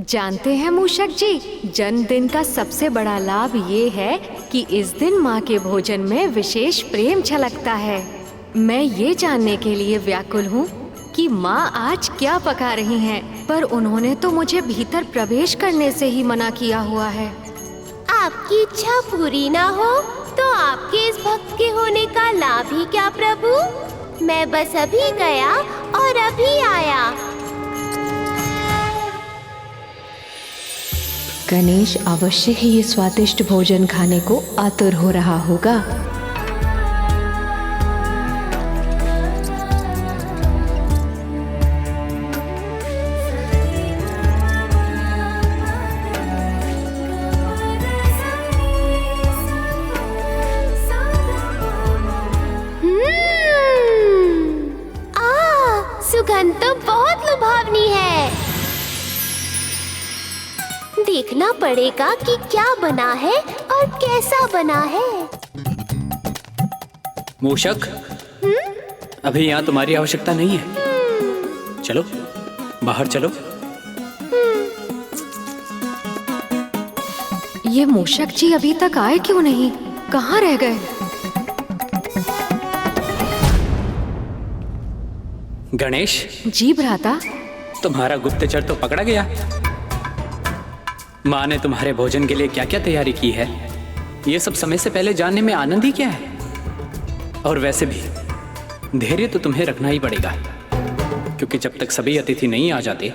जानते हैं मूषक जी, जन्मदिन का सबसे बड़ा लाभ ये है कि इस दिन माँ के भोजन में विशेष प्रेम झलकता है। मैं ये जानने के लिए व्याकुल हूँ कि माँ आज क्या पका रही हैं, पर उन्होंने तो मुझे भीतर प्रवेश करने से ही मना किया हुआ है। आपकी इच्छा पूरी ना हो तो आपके इस भक्त के होने का लाभ ही क्या प्रभु? मैं बस अभी गया और अभी आया। गणेश अवश्य ही ये स्वादिष्ट भोजन खाने को आतुर हो रहा होगा। सुगंध तो बहुत लुभावनी है। देखना पड़ेगा कि क्या बना है और कैसा बना है। मूषक, अभी यहाँ तुम्हारी आवश्यकता नहीं है। चलो बाहर चलो। ये मूषक जी अभी तक आए क्यों नहीं? कहाँ रह गए? गणेश जी भ्राता। तुम्हारा गुप्तचर तो पकड़ा गया। माँ ने तुम्हारे भोजन के लिए क्या क्या तैयारी की है, ये सब समय से पहले जानने में आनंद ही क्या है। और वैसे भी धैर्य तो तुम्हें रखना ही पड़ेगा, क्योंकि जब तक सभी अतिथि नहीं आ जाते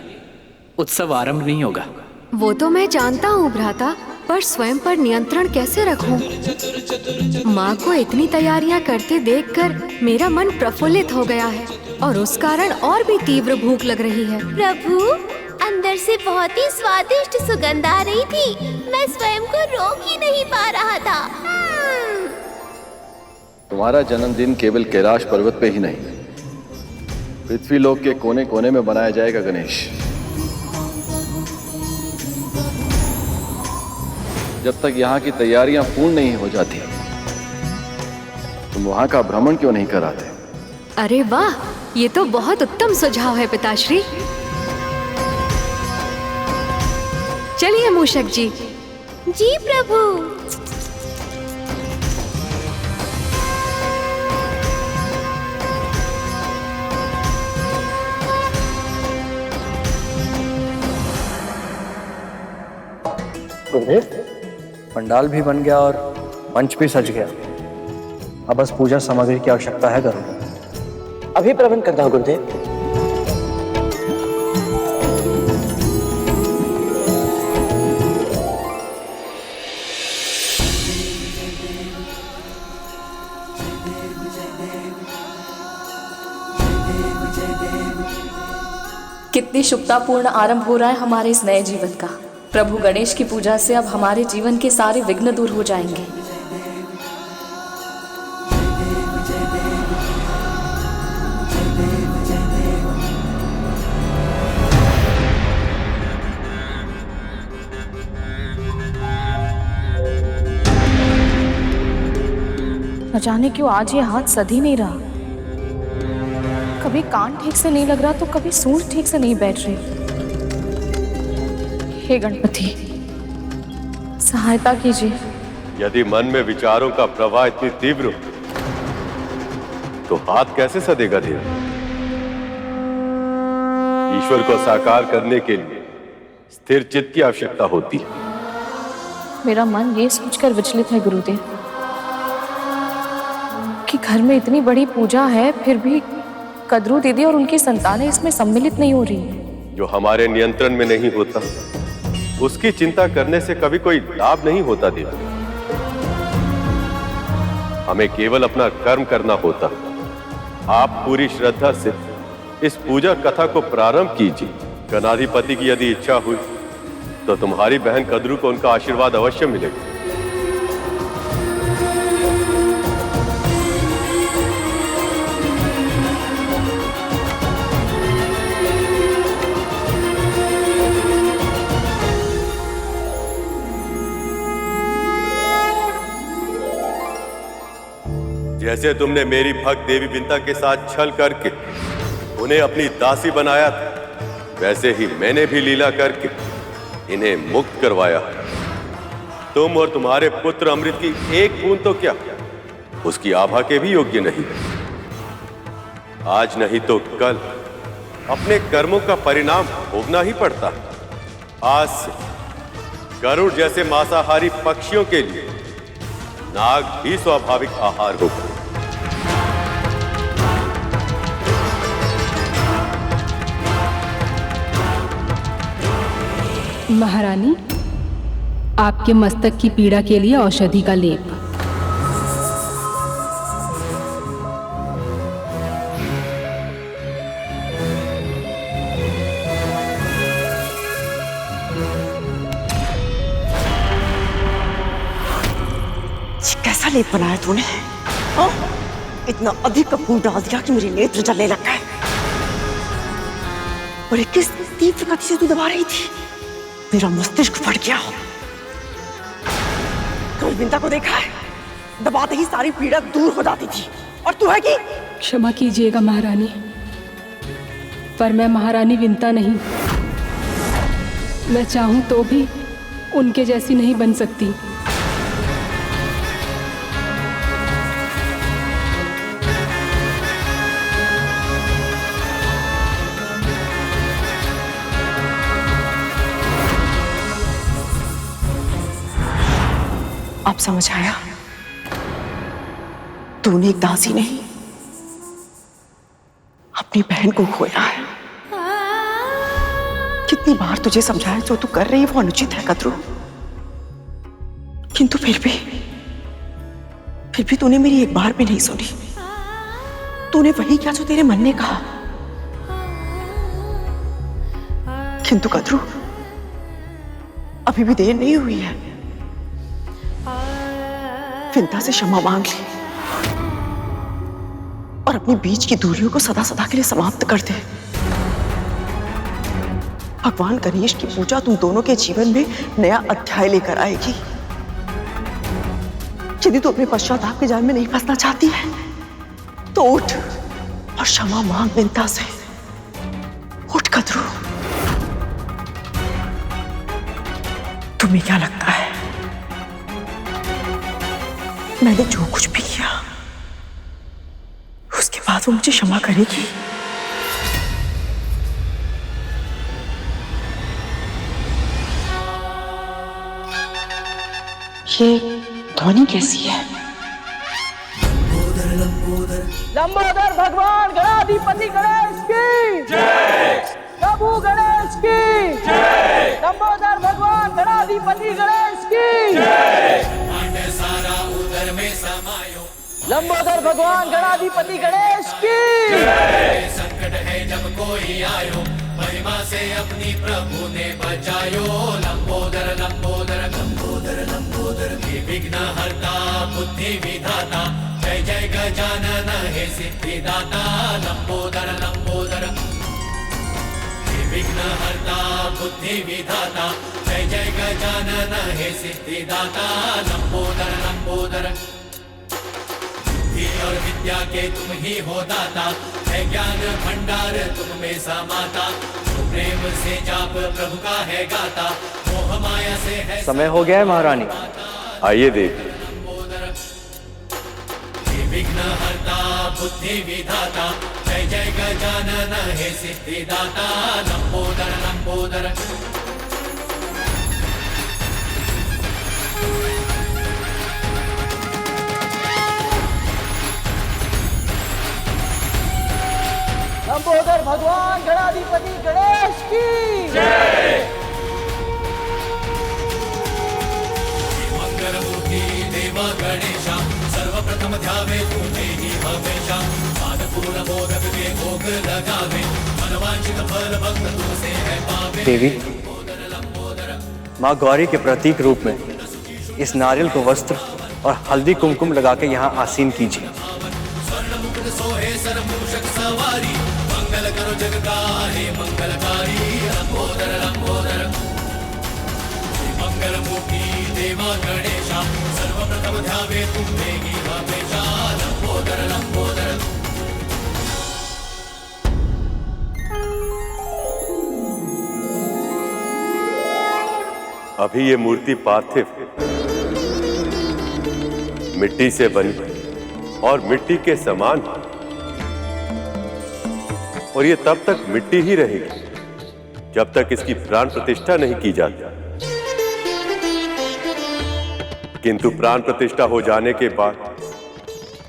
उत्सव आरंभ नहीं होगा। वो तो मैं जानता हूँ भ्राता, पर स्वयं पर नियंत्रण कैसे रखूं? माँ को इतनी तैयारियां करते देखकर मेरा मन प्रफुल्लित हो गया है और उस कारण और भी तीव्र भूख लग रही है। प्रभु, अंदर से बहुत ही स्वादिष्ट सुगंध आ रही थी। मैं स्वयं को रोक ही नहीं पा रहा था। तुम्हारा जन्मदिन केवल कैलाश पर्वत पे ही नहीं, पृथ्वी लोक के कोने कोने में बनाया जाएगा गणेश। जब तक यहाँ की तैयारियां पूर्ण नहीं हो जाती, तुम वहां का भ्रमण क्यों नहीं कराते? अरे वाह, ये तो बहुत उत्तम सुझाव है पिताश्री। चलिए मूषक जी। जी प्रभु। गुरुदेव, पंडाल भी बन गया और मंच भी सज गया। अब बस पूजा सामग्री की आवश्यकता है घरों में। अभी प्रबंध करता हूँ गुरुदेव। कितनी शुभतापूर्ण आरंभ हो रहा है हमारे इस नए जीवन का। प्रभु गणेश की पूजा से अब हमारे जीवन के सारे विघ्न दूर हो जाएंगे। न जाने क्यों आज ये हाथ सध ही नहीं रहा। कभी कान ठीक से नहीं लग रहा तो कभी सूंड ठीक से नहीं बैठ रही। हे गणपति, सहायता कीजिए। यदि मन में विचारों का प्रवाह इतनी तीव्र हो तो हाथ कैसे सधेगा धीरे? ईश्वर को साकार करने के लिए स्थिर चित्त की आवश्यकता होती है। मेरा मन ये सोचकर विचलित है गुरुदेव कि घर में इतनी बड़ी पूजा है, फिर भी कद्रू दीदी और उनकी संतानें इसमें सम्मिलित नहीं हो रही। जो हमारे नियंत्रण में नहीं होता उसकी चिंता करने से कभी कोई लाभ नहीं होता देव। हमें केवल अपना कर्म करना होता। आप पूरी श्रद्धा से इस पूजा कथा को प्रारंभ कीजिए। गणाधिपति की यदि इच्छा हुई तो तुम्हारी बहन कद्रू को उनका आशीर्वाद अवश्य मिलेगा। जैसे तुमने मेरी भक्त देवी बिंता के साथ छल करके उन्हें अपनी दासी बनाया था, वैसे ही मैंने भी लीला करके इन्हें मुक्त करवाया। तुम और तुम्हारे पुत्र अमृत की एक बूंद तो क्या, उसकी आभा के भी योग्य नहीं। आज नहीं तो कल अपने कर्मों का परिणाम भोगना ही पड़ता। आज से गरुड़ जैसे मांसाहारी पक्षियों के लिए नाग भी स्वाभाविक आहार होगा। महारानी, आपके मस्तक की पीड़ा के लिए औषधि का लेप। कैसा लेप बनाया तूने? हाँ? इतना अधिक कपूर डाल दिया कि मेरे नेत्र जलने लग गए। और ये किस तीव्र गति से तू दबा रही थी? मेरा मस्तिष्क फट गया। कभी विंता को देखा है? दबाते ही सारी पीड़ा दूर हो जाती थी। और तू है कि? क्षमा कीजिएगा महारानी, पर मैं महारानी विंता नहीं। मैं चाहूं तो भी उनके जैसी नहीं बन सकती। अब समझ आया? तूने एक दासी नहीं, अपनी बहन को खोया है। कितनी बार तुझे समझाया जो तू कर रही है वो अनुचित है कद्रू, किंतु फिर भी तूने मेरी एक बार भी नहीं सुनी। तूने वही किया जो तेरे मन ने कहा। किंतु कद्रू, अभी भी देर नहीं हुई है। विंता से क्षमा मांग ली और अपनी बीच की दूरियों को सदा सदा के लिए समाप्त कर दे। भगवान गणेश की पूजा तुम दोनों के जीवन में नया अध्याय लेकर आएगी। यदि तू अपने पश्चाताप के जाल में नहीं फंसना चाहती है तो उठ और क्षमा मांग विंता से। उठ कद्रू। तुम्हें क्या लगता है मैंने जो कुछ भी किया उसके बाद वो मुझे क्षमा करेगी? ये ध्वनि कैसी है? लंबोदर भगवान गणाधिपति गणेश की जय। प्रभु गणेश की जय। लंबोदर भगवान गणाधिपति गणेश की जय। लंबोदर भगवान गणाधिपति गणेश की जय। संकट है जब कोई आयो, महिमा से अपनी प्रभु ने बचायो। लंबोदर लंबोदर लंबोदर लंबोदर हे विघ्न हरता बुद्धि विधाता, जय जय गजानन हे सिद्धिदाता। लंबोदर लंबोदर हे विघ्न हरता बुद्धि विधाता, जय जय गजानन हे सिद्धिदाता। लंबोदर लंबोदर और विद्या के तुम ही हो दाता, है ज्ञान भंडार तुम में समाता। प्रेम से जाप प्रभु का है गाता, मोह माया से है। समय हो गया है महारानी, आइए देख। विघ्न हरता बुद्धि विधाता, जय जय गजानन हे सिद्धिदाता। लंबोदर लंबोदर लंबोदर भगवान गणाधिपति गणेश की जय। मंगलमूर्ति देव गणेशा, सर्वप्रथम ध्यावे तुझे ही हमेशा। पादपूर्ण मोदक के भोग लगावे, मनवांछित फल भक्त तुझसे है पावे। देवी, माँ गौरी के प्रतीक रूप में इस नारियल को वस्त्र और हल्दी कुमकुम लगा के यहाँ आसीन कीजिए। सोहे सरमूषक सवारी, मंगल करो जग का हे मंगलकारी। लंबोदर लंबोदर मंगल मूर्ति देवा गणेशा, सर्वप्रथम ध्यावे तुम्हे ही हमेशा। लंबोदर लंबोदर अभी ये मूर्ति पार्थिव मिट्टी से बनी और मिट्टी के समान, और ये तब तक मिट्टी ही रहेगी जब तक इसकी प्राण प्रतिष्ठा नहीं की जाती। किंतु प्राण प्रतिष्ठा हो जाने के बाद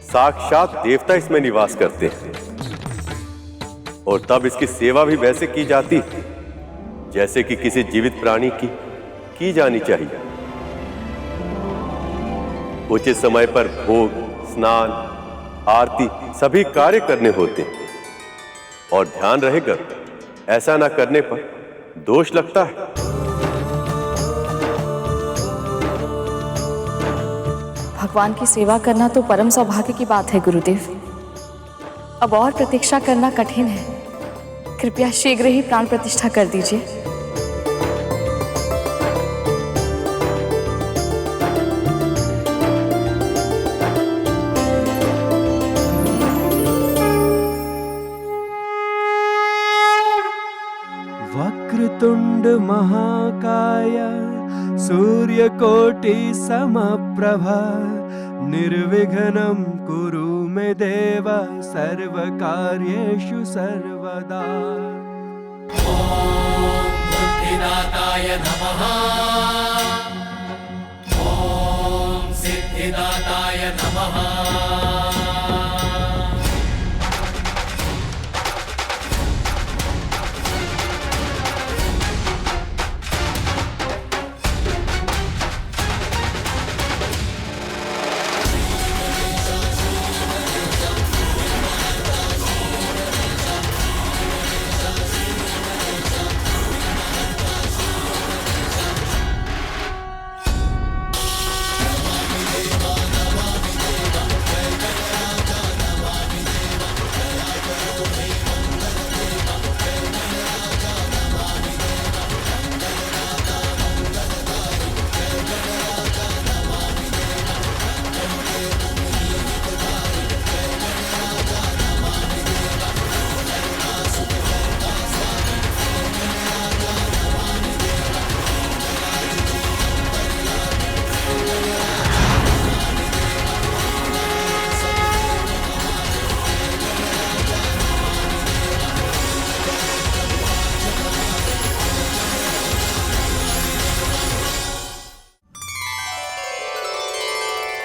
साक्षात देवता इसमें निवास करते हैं, और तब इसकी सेवा भी वैसे की जाती है जैसे कि किसी जीवित प्राणी की जानी चाहिए। उचित समय पर भोग, स्नान, आरती सभी कार्य करने होते हैं, और ध्यान रहेगा ऐसा ना करने पर दोष लगता है। भगवान की सेवा करना तो परम सौभाग्य की बात है गुरुदेव। अब और प्रतीक्षा करना कठिन है। कृपया शीघ्र ही प्राण प्रतिष्ठा कर दीजिए। वक्रतुंड महाकाय सूर्यकोटि समप्रभा निर्विघ्नं कुरु मे देव सर्वकार्येषु सर्वदा। ॐ बुद्धिदाताय नमः। ॐ सिद्धिदाताय नमः।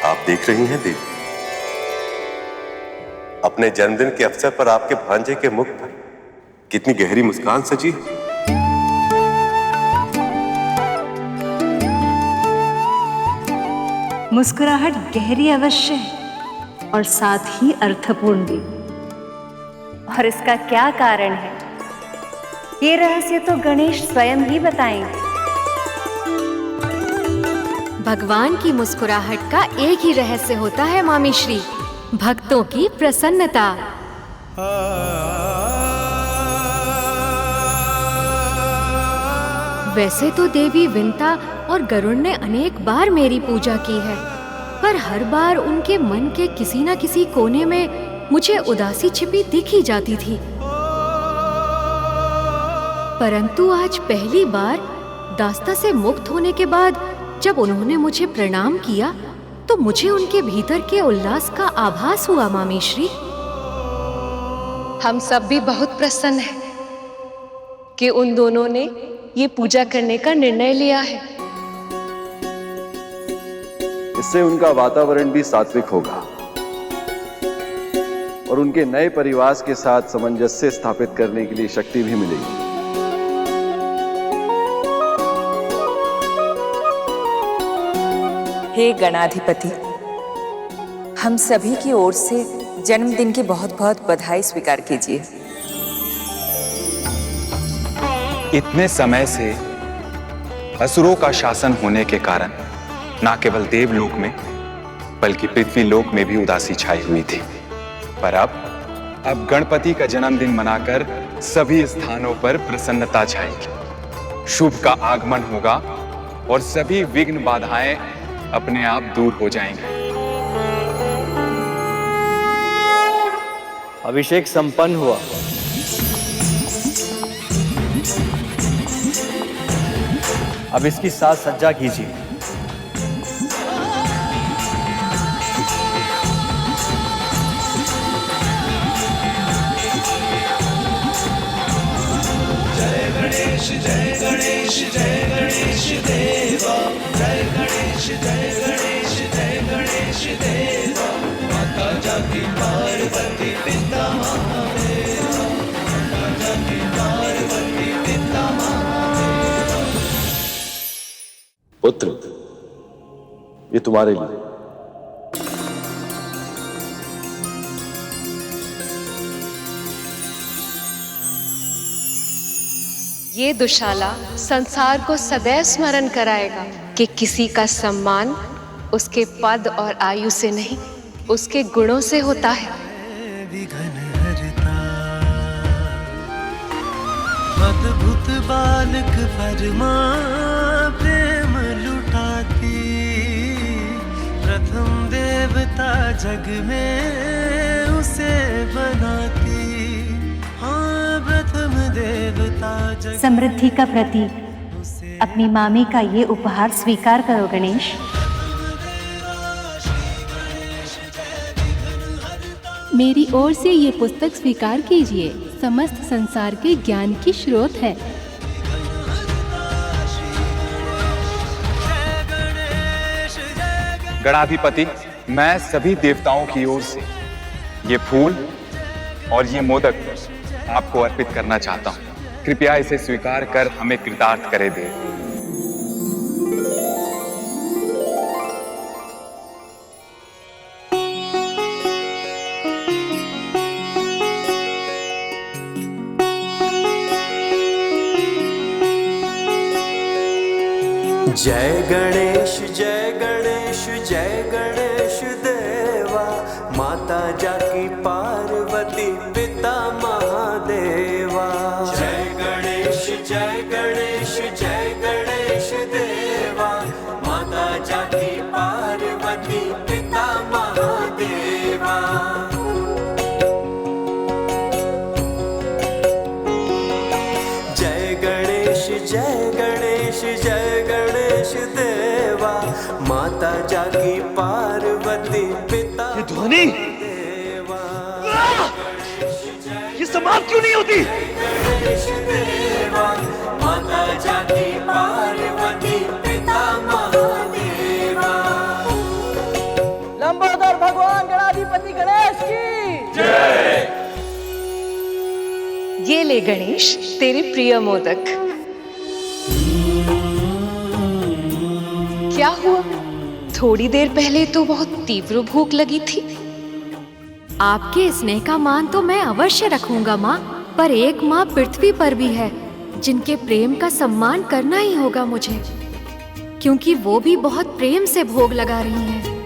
आप देख रही हैं देवी, अपने जन्मदिन के अवसर पर आपके भांजे के मुख पर कितनी गहरी मुस्कान सजी है। मुस्कुराहट गहरी अवश्य है और साथ ही अर्थपूर्ण भी। और इसका क्या कारण है, ये रहस्य तो गणेश स्वयं ही बताएंगे। भगवान की मुस्कुराहट का एक ही रहस्य होता है मामी श्री, भक्तों की प्रसन्नता। वैसे तो देवी विंता और गरुड़ ने अनेक बार मेरी पूजा की है, पर हर बार उनके मन के किसी न किसी कोने में मुझे उदासी छिपी दिख ही जाती थी। परंतु आज पहली बार दास्ता से मुक्त होने के बाद जब उन्होंने मुझे प्रणाम किया तो मुझे उनके भीतर के उल्लास का आभास हुआ मामी श्री। हम सब भी बहुत प्रसन्न हैं कि उन दोनों ने ये पूजा करने का निर्णय लिया है। इससे उनका वातावरण भी सात्विक होगा और उनके नए परिवार के साथ सामंजस्य स्थापित करने के लिए शक्ति भी मिलेगी। हे गणाधिपति, हम सभी की ओर से जन्मदिन की बहुत बहुत बधाई स्वीकार कीजिए। इतने समय से असुरों का शासन होने के कारण न केवल देवलोक में बल्कि पृथ्वीलोक में भी उदासी छाई हुई थी, पर अब गणपति का जन्मदिन मनाकर सभी स्थानों पर प्रसन्नता छाएगी। शुभ का आगमन होगा और सभी विघ्न बाधाएं अपने आप दूर हो जाएंगे। अभिषेक संपन्न हुआ। अब इसकी साज सज्जा कीजिए। जय गणेश जय गणेश जय गणेश देवा, जय गणेश जय गणेश जय गणेश देवा, माता जाकी पार्वती पिता महादेवा, माता जाकी पार्वती पिता महादेवा। पुत्र, ये तुम्हारे लिए। ये दुशाला संसार को सदैव स्मरण कराएगा कि किसी का सम्मान उसके पद और आयु से नहीं, उसके गुणों से होता है। अद्भुत बालक परमा प्रेम लुटाती, प्रथम देवता जग में उसे बनाती। हाँ, प्रथम देवता जग। समृद्धि का प्रतीक अपनी मामी का ये उपहार स्वीकार करो गणेश। मेरी ओर से ये पुस्तक स्वीकार कीजिए, समस्त संसार के ज्ञान की स्रोत है। गणाधिपति, मैं सभी देवताओं की ओर से ये फूल और ये मोदक आपको अर्पित करना चाहता हूँ। कृपया इसे स्वीकार कर हमें कृतार्थ करे दे। जय गणेश जय गणेश जय गणेश देवा, माता जाकी पार्वती पिता महादेवा। जय गणेश जय गणेश जय गणेश देवा, माता जाकी पार्वती पिता महादेवा। जय गणेश जय गणेश जय गणेश देवा, माता जाकी पार्वती पिता। ये ध्वनि, ये समाप्त क्यों नहीं होती? गणेश देवा, माता जाकी पार्वती पिता महादेवा। लंबोदर भगवान गणाधिपति गणेश की जय। ये ले गणेश तेरे प्रिय मोदक। क्या हुआ? थोड़ी देर पहले तो बहुत तीव्र भूख लगी थी। आपके स्नेह का मान तो मैं अवश्य रखूंगा माँ, पर एक माँ पृथ्वी पर भी है जिनके प्रेम का सम्मान करना ही होगा मुझे, क्योंकि वो भी बहुत प्रेम से भोग लगा रही हैं।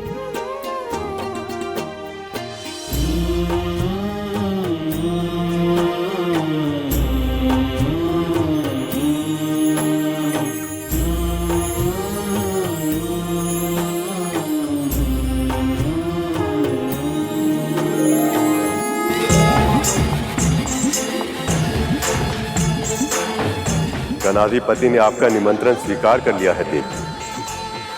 गणाधिपति ने आपका निमंत्रण स्वीकार कर लिया है देव।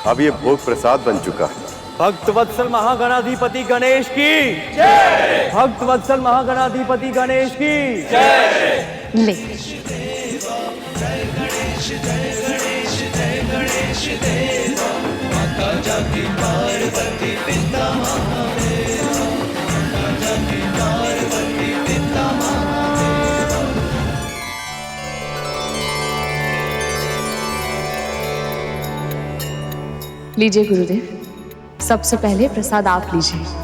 अब ये भोग प्रसाद बन चुका है। भक्त वत्सल महागणाधिपति गणेश की जय। भक्त वत्सल महागणाधिपति गणेश की जय। ले। जय गणेश जय गणेश जय गणेश देवा, माता जाकी पार्वती पिता महादेवा, माता जाकी पार्वती पिता महादेवा। लीजिए गुरुदेव, सबसे पहले प्रसाद आप लीजिए।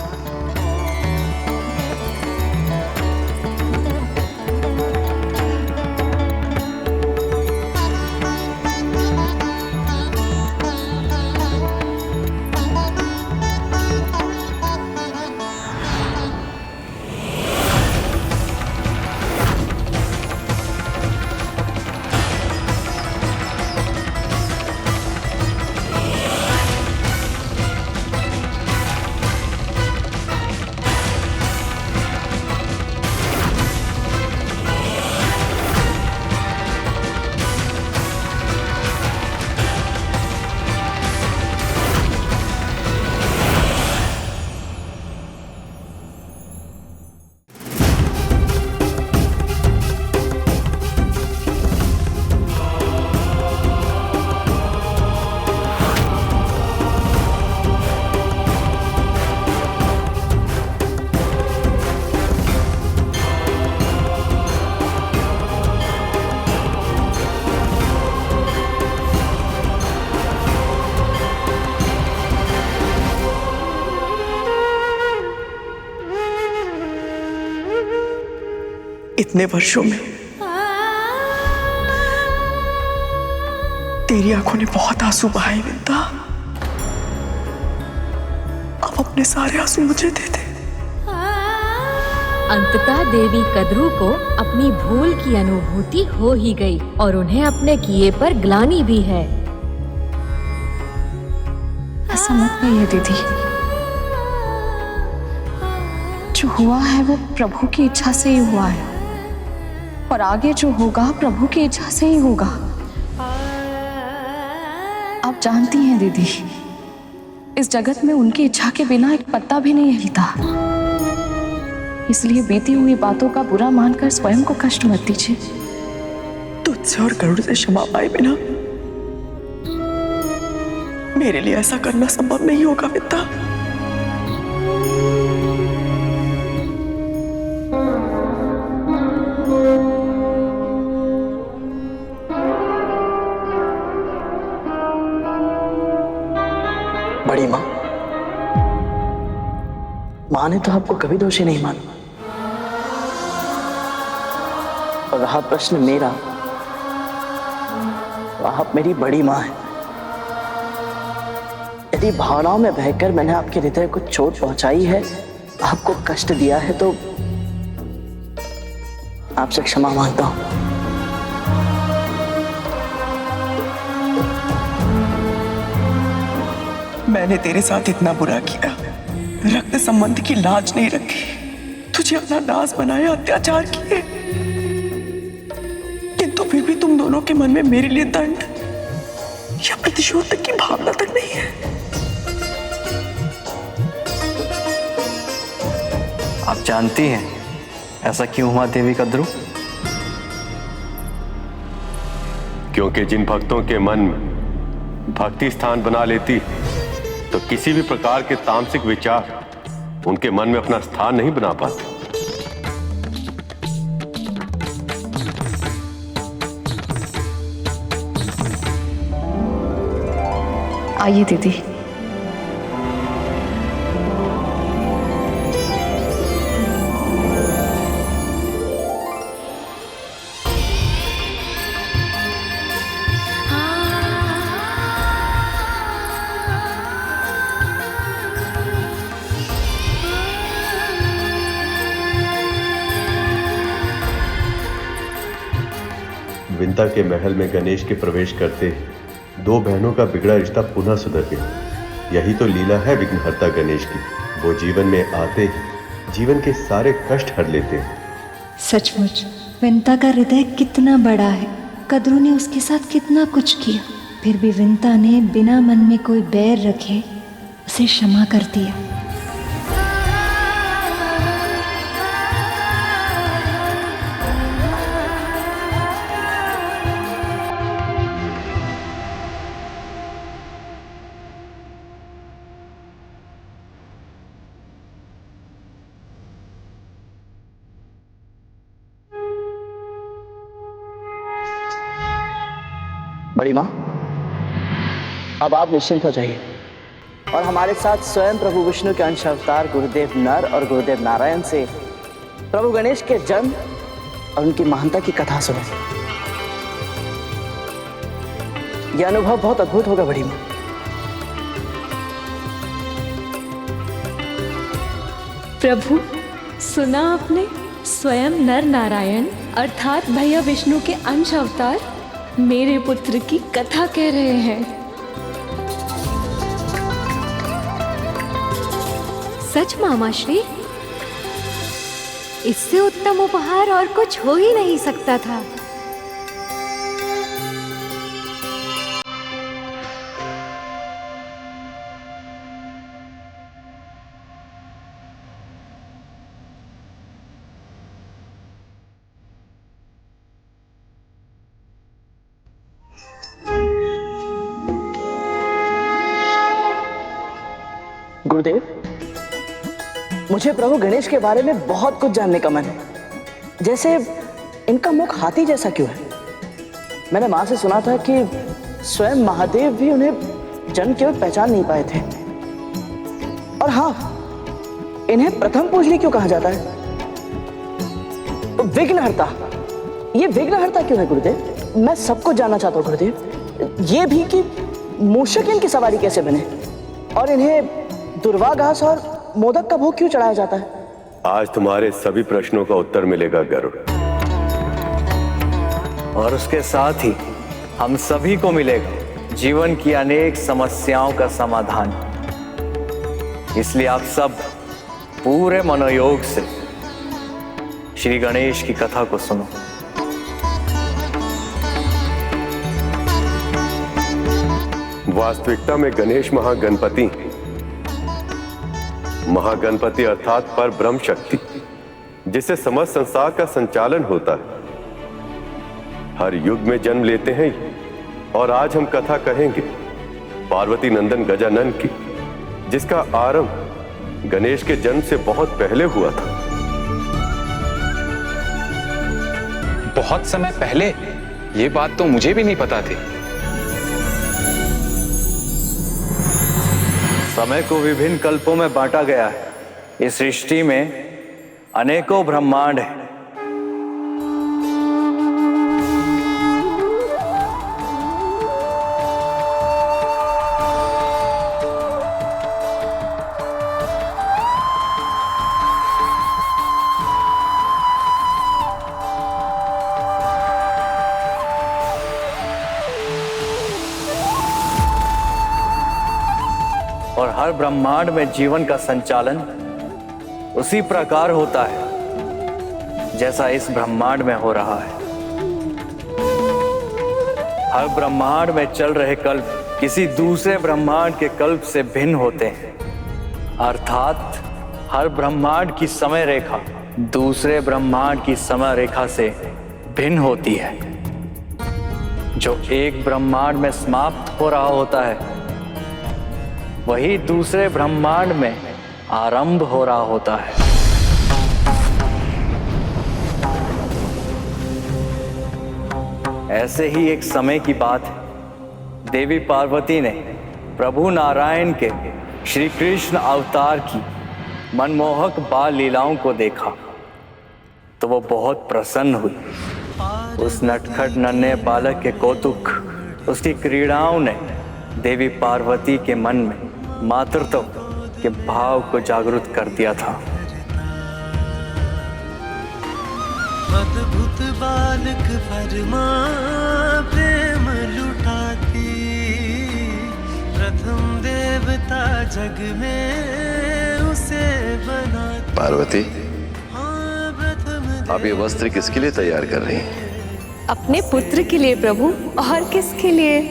इतने वर्षों में तेरी आंखों ने बहुत आंसू बहाए विंता। अब अपने सारे आंसू मुझे दे दे। अंततः देवी कद्रू को अपनी भूल की अनुभूति हो ही गई और उन्हें अपने किए पर ग्लानि भी है। ऐसा मत कहिए दीदी, जो हुआ है वो प्रभु की इच्छा से ही हुआ है और आगे जो होगा प्रभु की इच्छा से ही होगा। आप जानती हैं दीदी, इस जगत में उनकी इच्छा के बिना एक पत्ता भी नहीं हिलता। इसलिए बीती हुई बातों का बुरा मानकर स्वयं को कष्ट मत दीजिए। तुझसे और गरुड़ से क्षमा पाए बिना मेरे लिए ऐसा करना संभव नहीं होगा विंता। बड़ी माँ, माँ ने तो आपको कभी दोषी नहीं माना। और रहा प्रश्न मेरा, तो आप मेरी बड़ी माँ हैं। यदि भावनाओं में बहकर मैंने आपके हृदय को चोट पहुंचाई है, आपको कष्ट दिया है, तो आपसे क्षमा मांगता हूं। मैंने तेरे साथ इतना बुरा किया, रक्त संबंध की लाज नहीं रखी, तुझे अपना दास बनाया, अत्याचार किए, किंतु फिर भी तुम दोनों के मन में मेरे लिए दंड या प्रतिशोध तक की भावना तक नहीं है। आप जानती हैं ऐसा क्यों हुआ देवी कद्रू? क्योंकि जिन भक्तों के मन में भक्ति स्थान बना लेती तो किसी भी प्रकार के तामसिक विचार उनके मन में अपना स्थान नहीं बना पाते। आइए दीदी। विंता के महल में गणेश के प्रवेश करते दो बहनों का बिगड़ा रिश्ता पुनः सुधर गया। यही तो लीला है विघ्नहर्ता गणेश की। वो जीवन में आते ही जीवन के सारे कष्ट हर लेते हैं। सचमुच विंता का हृदय कितना बड़ा है। कद्रू ने उसके साथ कितना कुछ किया, फिर भी विंता ने बिना मन में कोई बैर रखे उसे क्षमा कर दिया। बड़ी माँ, अब आप निश्चिंत हो जाइए और हमारे साथ स्वयं प्रभु विष्णु के अंश अवतार गुरुदेव नर और गुरुदेव नारायण से प्रभु गणेश के जन्म और उनकी महानता की कथा सुने। यह अनुभव बहुत अद्भुत होगा बड़ी माँ। प्रभु, सुना आपने? स्वयं नर नारायण अर्थात भैया विष्णु के अंश अवतार मेरे पुत्र की कथा कह रहे हैं। सच मामाश्री, इससे उत्तम उपहार और कुछ हो ही नहीं सकता था। गुरुदेव, मुझे प्रभु गणेश के बारे में बहुत कुछ जानने का मन है। जैसे इनका मुख हाथी जैसा क्यों है? मैंने माँ से सुना था कि स्वयं महादेव भी उन्हें जन्म के वक्त पहचान नहीं पाए थे। और हाँ, इन्हें प्रथम पूजनी क्यों कहा जाता है? विघ्नहर्ता, ये विघ्नहर्ता क्यों है गुरुदेव? मैं सबको जानना चाहता हूँ गुरुदेव, ये भी कि मूषक इनकी सवारी कैसे बने और इन्हें दुर्वा घास और मोदक का भोग क्यों चढ़ाया जाता है? आज तुम्हारे सभी प्रश्नों का उत्तर मिलेगा गरुड़। और उसके साथ ही हम सभी को मिलेगा जीवन की अनेक समस्याओं का समाधान। इसलिए आप सब पूरे मनोयोग से श्री गणेश की कथा को सुनो। वास्तविकता में गणेश महागणपति अर्थात पर ब्रह्म शक्ति, जिससे समस्त संसार का संचालन होता है, हर युग में जन्म लेते हैं। और आज हम कथा कहेंगे पार्वती नंदन गजानन की, जिसका आरंभ गणेश के जन्म से बहुत पहले हुआ था। बहुत समय पहले? ये बात तो मुझे भी नहीं पता थी। समय को विभिन्न कल्पों में बांटा गया है। इस सृष्टि में अनेकों ब्रह्मांड हैं। और हर ब्रह्मांड में जीवन का संचालन उसी प्रकार होता है जैसा इस ब्रह्मांड में हो रहा है। हर ब्रह्मांड में चल रहे कल्प किसी दूसरे ब्रह्मांड के कल्प से भिन्न होते हैं, अर्थात हर ब्रह्मांड की समय रेखा दूसरे ब्रह्मांड की समय रेखा से भिन्न होती है। जो एक ब्रह्मांड में समाप्त हो रहा होता है, वही दूसरे ब्रह्मांड में आरंभ हो रहा होता है। ऐसे ही एक समय की बात है, देवी पार्वती ने प्रभु नारायण के श्री कृष्ण अवतार की मनमोहक बाल लीलाओं को देखा तो वो बहुत प्रसन्न हुई। उस नटखट नन्हे बालक के कौतुक, उसकी क्रीड़ाओं ने देवी पार्वती के मन में मातृत्व के भाव को जागृत कर दिया था। अद्भुत बालक परमा प्रेम लुटाती, प्रथम देवता जग में उसे बनाती। पार्वती, आप ये वस्त्र किसके लिए तैयार कर रही हैं? अपने पुत्र के लिए प्रभु, और किसके लिए?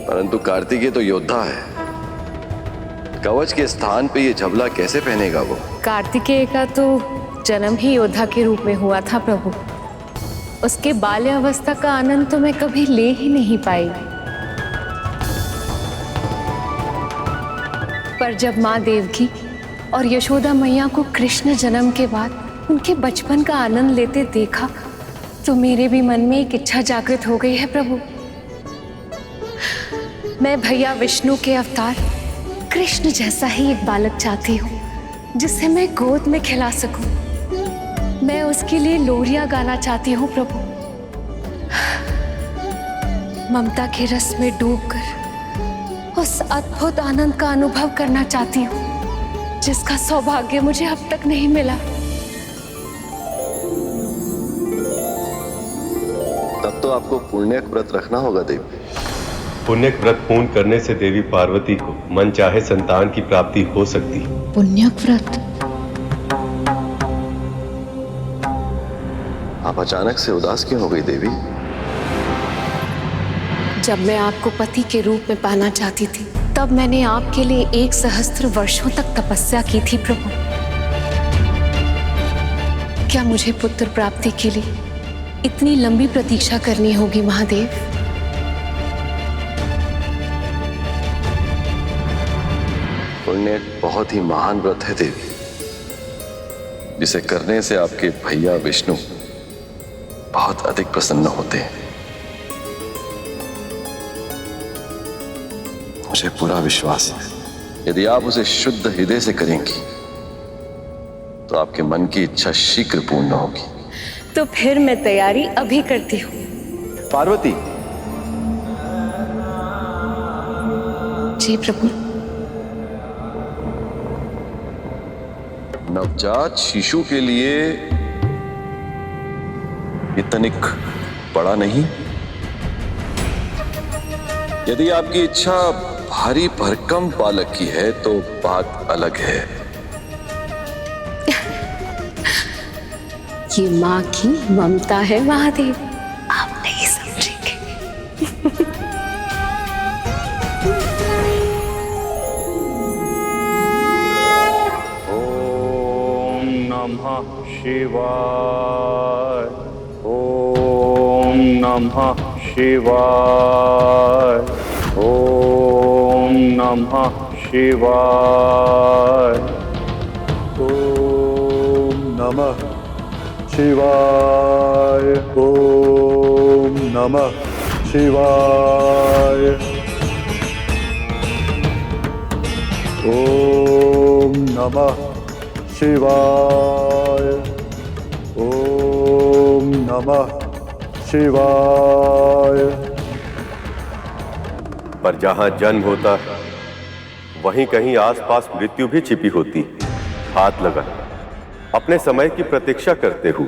परंतु कार्तिकेय तो योद्धा है, कवच के स्थान पे ये झबला कैसे पहनेगा वो? कार्तिकेय का तो जन्म ही योद्धा के रूप में हुआ था प्रभु। उसके बाल्यावस्था का आनंद तो मैं कभी ले ही नहीं पाई। पर जब माँ देवकी और यशोदा मैया को कृष्ण जन्म के बाद उनके बचपन का आनंद लेते देखा तो मेरे भी मन में एक इच्छा जागृत हो गई है प्रभु। मैं भैया विष्णु के अवतार कृष्ण जैसा ही एक बालक चाहती हूँ जिसे मैं गोद में खिला सकूं। मैं उसके लिए लोरियां गाना चाहती हूँ प्रभु। ममता के रस में डूबकर उस अद्भुत आनंद का अनुभव करना चाहती हूँ जिसका सौभाग्य मुझे अब तक नहीं मिला। तब तो आपको पुण्यक व्रत रखना होगा देवी। पुण्यक व्रत पूर्ण करने से देवी पार्वती को मन चाहे संतान की प्राप्ति हो सकती है। पुण्यक व्रत? आप अचानक से उदास क्यों हो गई देवी? जब मैं आपको पति के रूप में पाना चाहती थी तब मैंने आपके लिए 1 सहस्त्र वर्षों तक तपस्या की थी प्रभु। क्या मुझे पुत्र प्राप्ति के लिए इतनी लंबी प्रतीक्षा करनी होगी महादेव? पुण्य बहुत ही महान व्रत है देवी, जिसे करने से आपके भैया विष्णु बहुत अधिक प्रसन्न होते हैं। मुझे पूरा विश्वास है यदि आप उसे शुद्ध हृदय से करेंगी तो आपके मन की इच्छा शीघ्र पूर्ण होगी। तो फिर मैं तैयारी अभी करती हूँ। पार्वती। जी प्रभु। नवजात शिशु के लिए ये तनिक बड़ा नहीं? यदि आपकी इच्छा भारी भरकम बालक की है तो बात अलग है। ये माँ की ममता है महादेव, आप नहीं समझेंगे। ओम नमः शिवाय। ओम नमः शिवाय। ओम नमः शिवाय। ओम नमः शिवाय। ओम नमः शिवाय। ओम नमः शिवाय। ओम नमः शिवाय। पर जहां जन्म होता है वहीं कहीं आसपास मृत्यु भी छिपी होती। हाथ लगा अपने समय की प्रतीक्षा करते हुए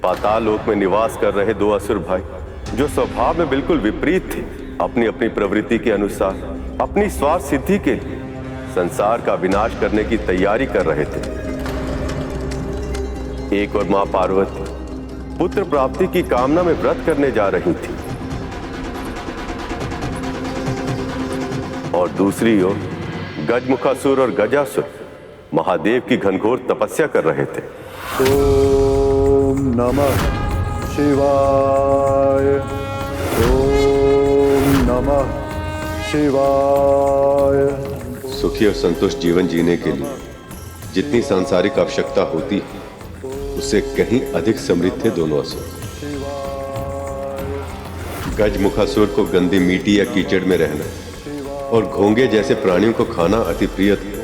पाताल लोक में निवास कर रहे दो असुर भाई, जो स्वभाव में बिल्कुल विपरीत थे, अपनी अपनी प्रवृत्ति के अनुसार अपनी स्वार्थ सिद्धि के लिए संसार का विनाश करने की तैयारी कर रहे थे। एक और मां पार्वती पुत्र प्राप्ति की कामना में व्रत करने जा रही थी और दूसरी ओर गजमुखासुर और गजासुर महादेव की घनघोर तपस्या कर रहे थे। ओम नमः शिवाय। ओम नमः शिवाय। सुखी और संतुष्ट जीवन जीने के लिए जितनी सांसारिक आवश्यकता होती है उससे कहीं अधिक समृद्ध थे दोनों असुर। गजमुखासुर को गंदी मिट्टी या कीचड़ में रहना और घोंगे जैसे प्राणियों को खाना अति प्रिय था,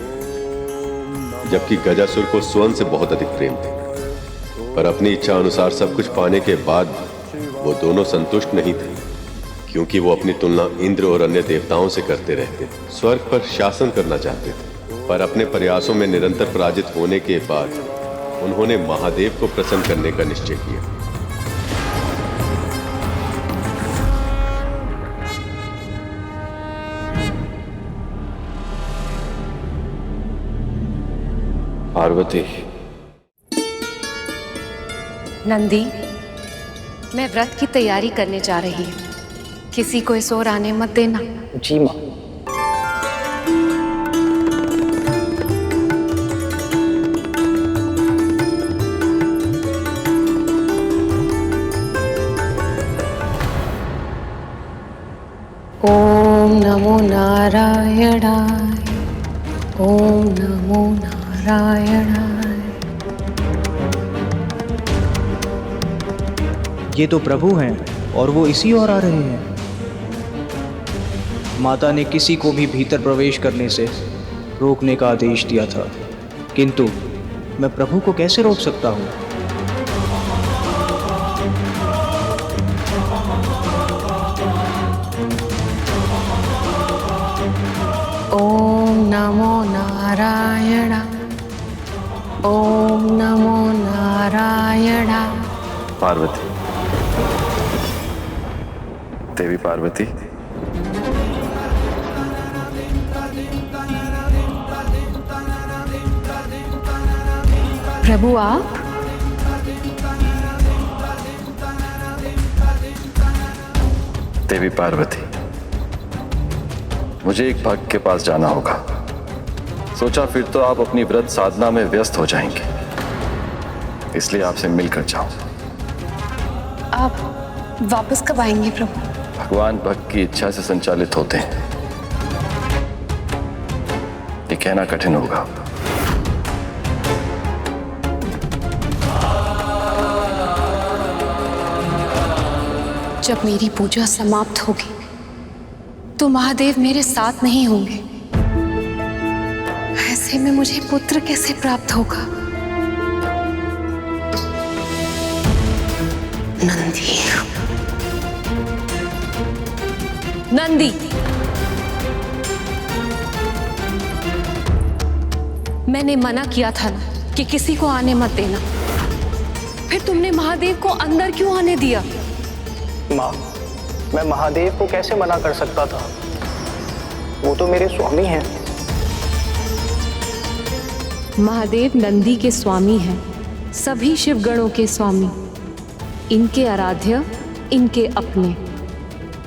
जबकि गजासुर को स्वर्ण से बहुत अधिक प्रेम थे। पर अपनी इच्छा अनुसार सब कुछ पाने के बाद वो दोनों संतुष्ट नहीं थे, क्योंकि वो अपनी तुलना इंद्र और अन्य देवताओं से करते रहते, स्वर्ग पर शासन करना चाहते थे। पर अपने प्रयासों में निरंतर पराजित होने के बाद उन्होंने महादेव को प्रसन्न करने का निश्चय किया। पार्वती। नंदी, मैं व्रत की तैयारी करने जा रही हूँ, किसी को इस ओर आने मत देना। जी माँ। ओम नमो नारायणाय। ओम नमो नारायणाय। ये तो प्रभु हैं और वो इसी ओर आ रहे हैं। माता ने किसी को भी भीतर प्रवेश करने से रोकने का आदेश दिया था, किंतु मैं प्रभु को कैसे रोक सकता हूँ? ओम नमो नारायण। ओम नमो नारायण। पार्वती, देवी पार्वती, प्रभु आप? देवी पार्वती, मुझे एक भक्त के पास जाना होगा। सोचा फिर तो आप अपनी व्रत साधना में व्यस्त हो जाएंगे, इसलिए आपसे मिलकर जाऊं। आप वापस कब आएंगे प्रभु? भगवान भक्त की इच्छा से संचालित होते हैं, ये कहना कठिन होगा। जब मेरी पूजा समाप्त होगी तो महादेव मेरे साथ नहीं होंगे, ऐसे में मुझे पुत्र कैसे प्राप्त होगा? नंदी। नंदी, मैंने मना किया था ना कि किसी को आने मत देना, फिर तुमने महादेव को अंदर क्यों आने दिया? माँ, मैं महादेव को कैसे मना कर सकता था? वो तो मेरे स्वामी हैं। महादेव नंदी के स्वामी हैं, सभी शिवगणों के स्वामी, इनके आराध्य, इनके अपने।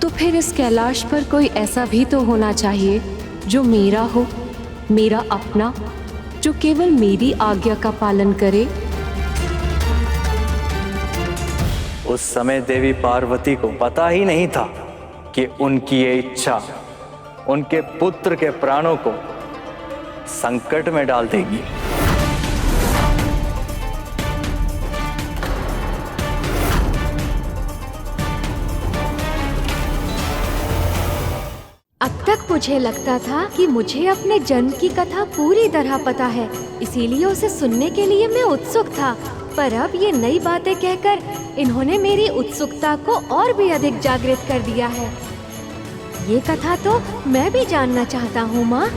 तो फिर इस कैलाश पर कोई ऐसा भी तो होना चाहिए जो मेरा हो, मेरा अपना, जो केवल मेरी आज्ञा का पालन करे। उस समय देवी पार्वती को पता ही नहीं था कि उनकी ये इच्छा उनके पुत्र के प्राणों को संकट में डाल देगी। अब तक मुझे लगता था कि मुझे अपने जन्म की कथा पूरी तरह पता है, इसीलिए उसे सुनने के लिए मैं उत्सुक था। पर अब ये नई बातें कहकर इन्होंने मेरी उत्सुकता को और भी अधिक जागृत कर दिया है। ये कथा तो मैं भी जानना चाहता हूँ माँ।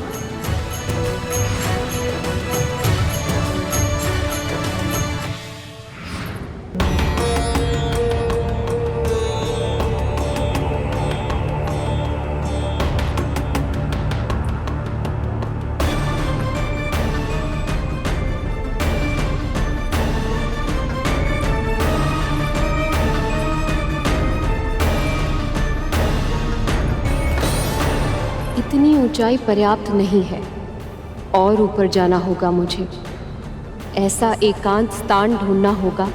इतनी ऊंचाई पर्याप्त नहीं है, और ऊपर जाना होगा मुझे। ऐसा एकांत स्थान ढूंढना होगा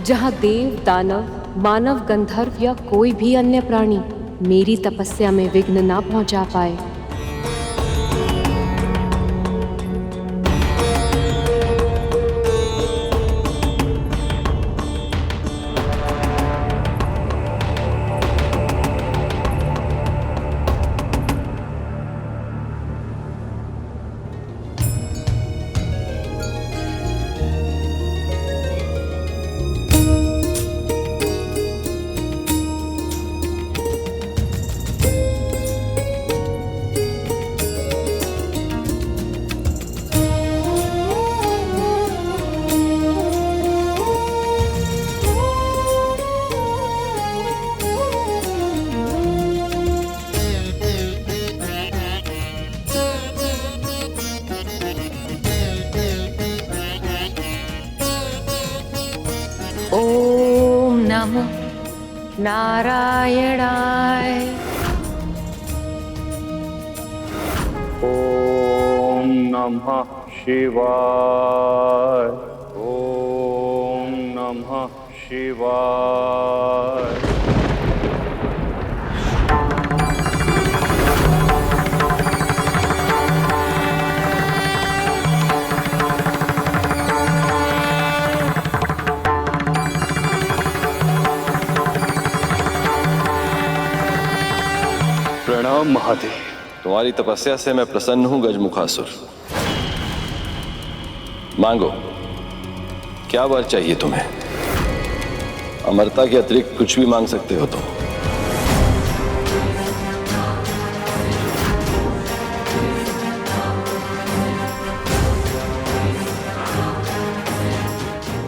जहां देव, दानव, मानव, गंधर्व या कोई भी अन्य प्राणी मेरी तपस्या में विघ्न ना पहुंचा पाए। ओम नमो नारायणाय। ओम नमः शिवाय। ओम नमः शिवाय। प्रणाम महादेव। तुम्हारी तपस्या से मैं प्रसन्न हूं गजमुखासुर। मांगो, क्या वर चाहिए तुम्हें? अमरता के अतिरिक्त कुछ भी मांग सकते हो तुम।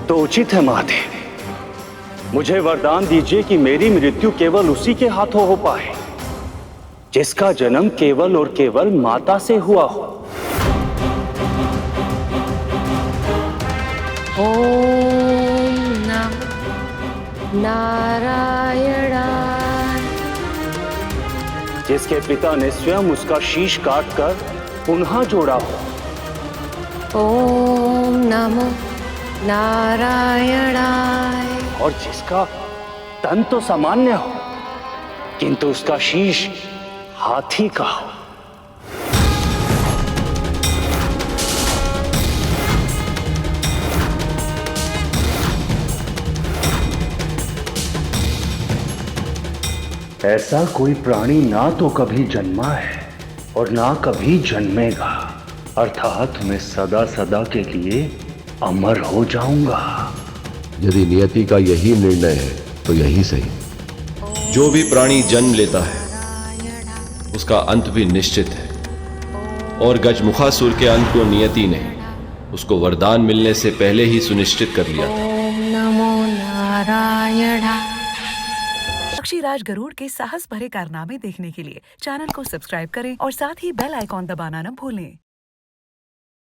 तो उचित है महादेव, मुझे वरदान दीजिए कि मेरी मृत्यु केवल उसी के हाथों हो पाए जिसका जन्म केवल और केवल माता से हुआ हो। ओम नमो नारायणाय। जिसके पिता ने स्वयं उसका शीश काटकर पुनः जोड़ा हो। ओम नमो नारायणाय। और जिसका तन तो सामान्य हो किंतु उसका शीश हाथी का हो। ऐसा कोई प्राणी ना तो कभी जन्मा है और ना कभी जन्मेगा, अर्थात मैं सदा सदा के लिए अमर हो जाऊंगा। यदि नियति का यही निर्णय है तो यही सही। जो भी प्राणी जन्म लेता है उसका अंत भी निश्चित है, और गजमुखासुर के अंत को नियति ने उसको वरदान मिलने से पहले ही सुनिश्चित कर लिया था। नमो नारायण। पक्षीराज गरुड़ के साहस भरे कारनामे देखने के लिए चैनल को सब्सक्राइब करें और साथ ही बेल आइकॉन दबाना न भूलें।